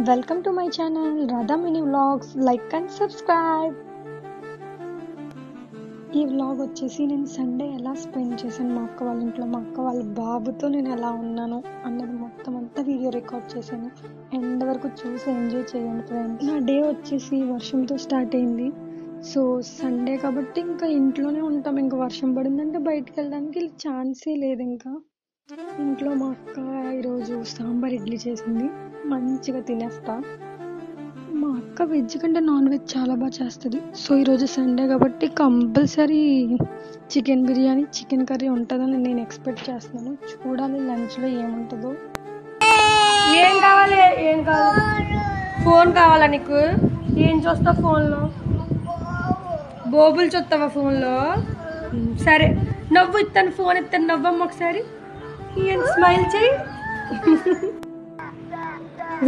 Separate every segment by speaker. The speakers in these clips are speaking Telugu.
Speaker 1: Welcome to my channel Radha mini vlogs. Like and subscribe. ఈ వ్లాగ్ వచ్చేసి నేను సండే ఎలా స్పెండ్ చేశాను మా అక్క వాళ్ళ ఇంట్లో, మా అక్క వాళ్ళ బాబుతో నేను ఎలా ఉన్నాను అన్నది మొత్తం అంతా వీడియో రికార్డ్ చేశాను. ఎండ్ వరకు చూసి ఎంజాయ్ చేయండి ఫ్రెండ్స్. నా డే వచ్చేసి వర్షంతో స్టార్ట్ అయింది. సో సండే కాబట్టి ఇంకా ఇంట్లోనే ఉంటాం. ఇంకా వర్షం పడిందంటే బయటకు వెళ్ళడానికి ఛాన్సే లేదు. ఇంకా ఇంట్లో మా అక్క ఈరోజు సాంబార్ ఇడ్లీ చేసింది, మంచిగా తినేస్తా. మా అక్క వెజ్ కంటే నాన్ వెజ్ చాలా బాగా చేస్తుంది. సో ఈరోజు సండే కాబట్టి compulsory chicken biryani, chicken curry ఉంటుందని నేను ఎక్స్పెక్ట్ చేస్తున్నాను. చూడాలి లంచ్లో ఏముంటుందో.
Speaker 2: ఏం కావాలి? ఫోన్ కావాలా నీకు? ఏం చూస్తావు ఫోన్లో? బోబులు చూస్తావా ఫోన్లో? సరే నవ్వు ఇస్తాను, ఫోన్ ఇస్తాను, నవ్వమ్మ ఒకసారి. ఏం స్మైల్ చేయి.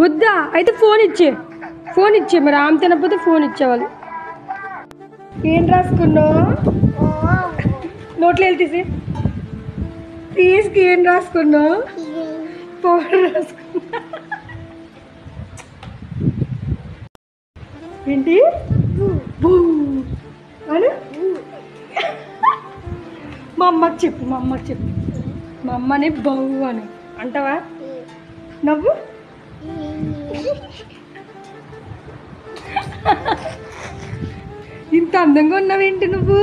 Speaker 2: వద్దా? అయితే ఫోన్ ఇచ్చే మరి ఆమె తినకపోతే ఫోన్ ఇచ్చేవాళ్ళు. ఏం రాసుకున్నావు? నోట్లో వెళ్ళి తీసుకు. ఏం రాసుకున్నావు? పౌడర్ రాసుకున్నా. ఏంటి అని మా అమ్మకి చెప్పు, మా అమ్మని బౌ అని అంటావా? నవ్వు. ఇంత అందంగా ఉన్నావేంటి నువ్వు?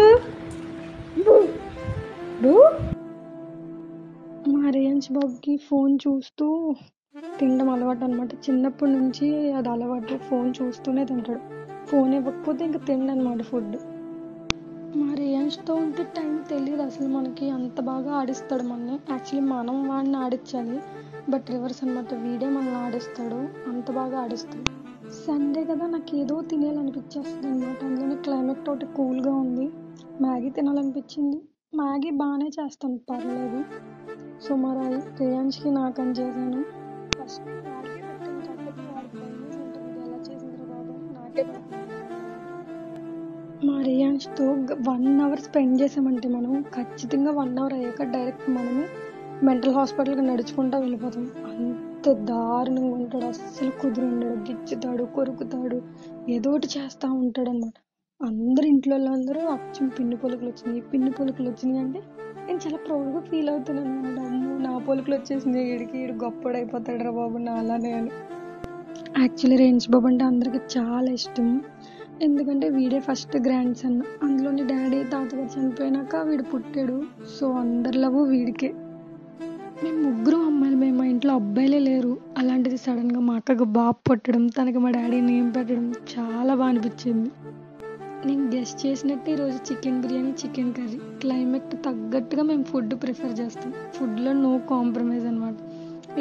Speaker 1: మా రేంజ్ బాబుకి ఫోన్ చూస్తూ తినడం అలవాటు అనమాట. చిన్నప్పటి నుంచి అది అలవాటు. ఫోన్ చూస్తూనే తింటాడు. ఫోన్ ఇవ్వకపోతే ఇంకా తినడనమాట ఫుడ్. మా రేంజ్తో ఉంటే టైం తెలియదు అసలు మనకి. అంత బాగా ఆడిస్తాడు మనని. యాక్చువల్లీ మనం వాడిని ఆడించాలి, బట్ రివర్స్ అనమాట. వీడే మనల్ని ఆడిస్తాడు, అంత బాగా ఆడిస్తాడు. సండే కదా, నాకు ఏదో తినేయాలనిపించేస్తుంది అనమాట. అందులోనే క్లైమేట్ తోటి కూల్గా ఉంది. మ్యాగీ తినాలనిపించింది. మ్యాగీ బాగానే చేస్తాను, పర్లేదు. సో మరి రేంజ్కి నాకని చేశాను. ఫస్ట్ వాడికే పెట్టాను, కాకపోతే వాడికి భయం ఉంటుంది ఎలా చేసిందో బాబు అని. నాకే మా రియాన్స్తో 1 అవర్ స్పెండ్ చేసామంటే మనం ఖచ్చితంగా 1 అవర్ అయ్యాక డైరెక్ట్ మనమే మెంటల్ హాస్పిటల్కి నడుచుకుంటూ వెళ్ళిపోతాం. అంత దారుణంగా ఉంటాడు. అస్సలు కుదిరి ఉండడు. గిచ్చుతాడు, కొరుకుతాడు, ఏదో ఒకటి చేస్తూ ఉంటాడు అనమాట. అందరు ఇంట్లో వాళ్ళందరూ అచ్చం పిన్ని పొలుకులు వచ్చినాయి అంటే నేను చాలా ప్రౌడ్గా ఫీల్ అవుతున్నాను అనమాట. అమ్మో నా పొలుకులు వచ్చేసింది, ఈడు గొప్పడైపోతాడు రా బాబు నా అలానే అని. యాక్చువల్లీ రేంజ్ బాబు అంటే అందరికి చాలా ఇష్టం. ఎందుకంటే వీడే ఫస్ట్ గ్రాండ్ సన్. అందులోని డాడీ తాతగారు చనిపోయినాక వీడు పుట్టాడు. సో అందరి లవ్ వీడికే. మేము ముగ్గురు అమ్మాయిలు, మా ఇంట్లో అబ్బాయిలే లేరు. అలాంటిది సడన్గా మా అక్కకు బాబు పుట్టడం, తనకి మా డాడీ నేమ్ పెట్టడం చాలా బాగా అనిపించింది. నేను గెస్ట్ చేసినట్టు ఈరోజు chicken biryani, chicken curry. Climate తగ్గట్టుగా మేము ఫుడ్ ప్రిఫర్ చేస్తాం. ఫుడ్లో నో కాంప్రమైజ్ అనమాట.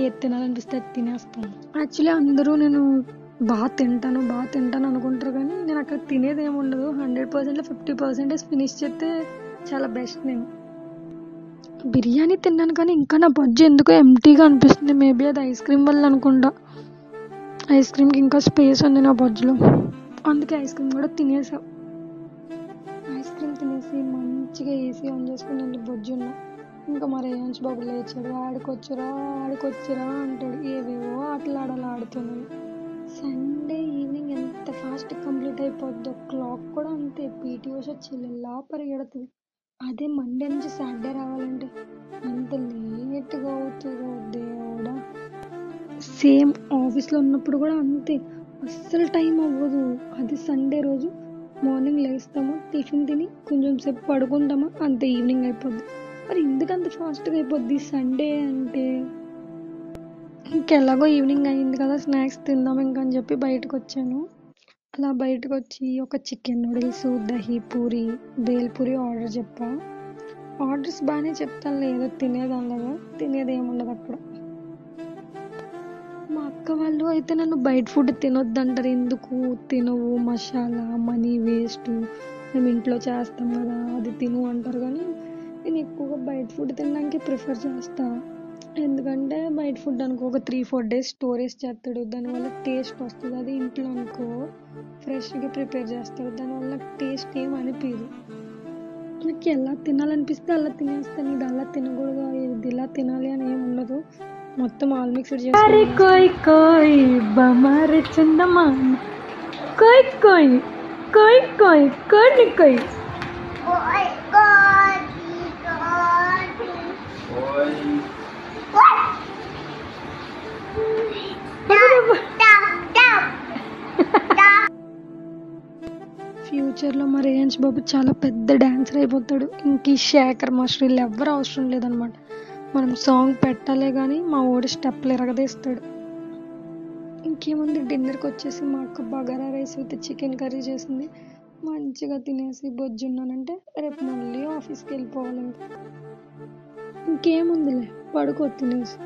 Speaker 1: ఏది తినాలనిపిస్తే అది తినేస్తాం. యాక్చువల్లీ అందరూ నేను బాగా తింటాను అనుకుంటారు, కానీ నేను అక్కడ తినేది ఏమి ఉండదు. 100%లో 50% ఫినిష్ చేస్తే చాలా బెస్ట్. నేను బిర్యానీ తిన్నాను కానీ ఇంకా నా బొజ్జు ఎందుకో ఎంటీగా అనిపిస్తుంది. మేబీ అది ఐస్ క్రీమ్ వల్ల అనుకుంటా. ఐస్ క్రీమ్కి ఇంకా స్పేస్ ఉంది నా బొజ్జులో, అందుకే ఐస్ క్రీమ్ కూడా తినేసా. ఐస్ క్రీమ్ తినేసి మంచిగా ఏసీ ఆన్ చేసుకుని నేను బొజ్జున్నా. ఇంకా మా రేంజ్ బాబు లేచాడు. ఆడుకొచ్చురా అంటాడు. ఏవేవో ఆటలు ఆడుతున్నాను. సండే ఈవినింగ్ ఎంత ఫాస్ట్ కంప్లీట్ అయిపోద్దో. క్లాక్ కూడా అంతే. పీటీ ఉషా చెల్లెల్లా పరిగెడుతుంది. అదే మండే నుంచి సాటర్డే రావాలంటే అంత లేట్గా అవుతుందో దేవుడా. సేమ్ ఆఫీస్లో ఉన్నప్పుడు కూడా అంతే, అస్సలు టైం అవ్వదు. అది సండే రోజు మార్నింగ్ లేస్తామా, టిఫిన్ తిని కొంచెం సేపు పడుకుంటామా, అంతే ఈవినింగ్ అయిపోద్ది. మరి ఎందుకంత ఫాస్ట్గా అయిపోద్ది సండే అంటే? ఇంకెలాగో ఈవినింగ్ అయింది కదా, స్నాక్స్ తిందాం ఇంకని చెప్పి బయటకు వచ్చాను. అలా బయటకు వచ్చి ఒక chicken noodles, dahi puri, bale puri order చెప్పా. ఆర్డర్స్ బాగానే చెప్తాను, లేదో తినేదానిలాగా. తినేది ఏముండదు అక్కడ. మా అక్క వాళ్ళు అయితే నన్ను బయట ఫుడ్ తినొద్దంటారు. ఎందుకు తినవు, మసాలా, మనీ వేస్ట్, మేము ఇంట్లో చేస్తాం కదా అది తిను అంటారు. కానీ నేను ఎక్కువగా బయట ఫుడ్ తినడానికి ప్రిఫర్ చేస్తాను. ఎందుకంటే బయట ఫుడ్ అనుకో ఒక 3-4 days స్టోరేజ్ చేస్తాడు, దానివల్ల టేస్ట్ వస్తుంది. అది ఇంట్లో అనుకో ఫ్రెష్గా ప్రిపేర్ చేస్తాడు, దానివల్ల టేస్ట్ ఏం అనిపించదు. నాకు ఎలా తినాలనిపిస్తే అలా తినేస్తాను. ఇది అలా తినకూడదు, ఇది ఇలా తినాలి అని ఏమి ఉండదు. మొత్తం ఆల్ మిక్స్డ్
Speaker 2: అరే
Speaker 1: చేసి
Speaker 2: కోయ్ కోయ్ బమారే చందమామ కోయ్ కోయ్ కోయ్ కోయ్ కోడి కోయ్
Speaker 1: ఫ్యూచర్లో మా రేంజ్ బాబు చాలా పెద్ద డాన్సర్ అయిపోతాడు. ఇంక ఈ శేఖర్ మాస్టర్ వీళ్ళు ఎవ్వరు అవసరం లేదనమాట. మనం సాంగ్ పెట్టాలే కానీ మా ఓడి స్టెప్లు ఎరగదీస్తాడు. ఇంకేముంది, డిన్నర్కి వచ్చేసి మా అక్క bagara rice with chicken curry చేసింది. మంచిగా తినేసి బొజ్జున్నానంటే రేపు మళ్ళీ ఆఫీస్కి వెళ్ళిపోవాలి. ఇంకేముందిలే, పడుకో తినేసి.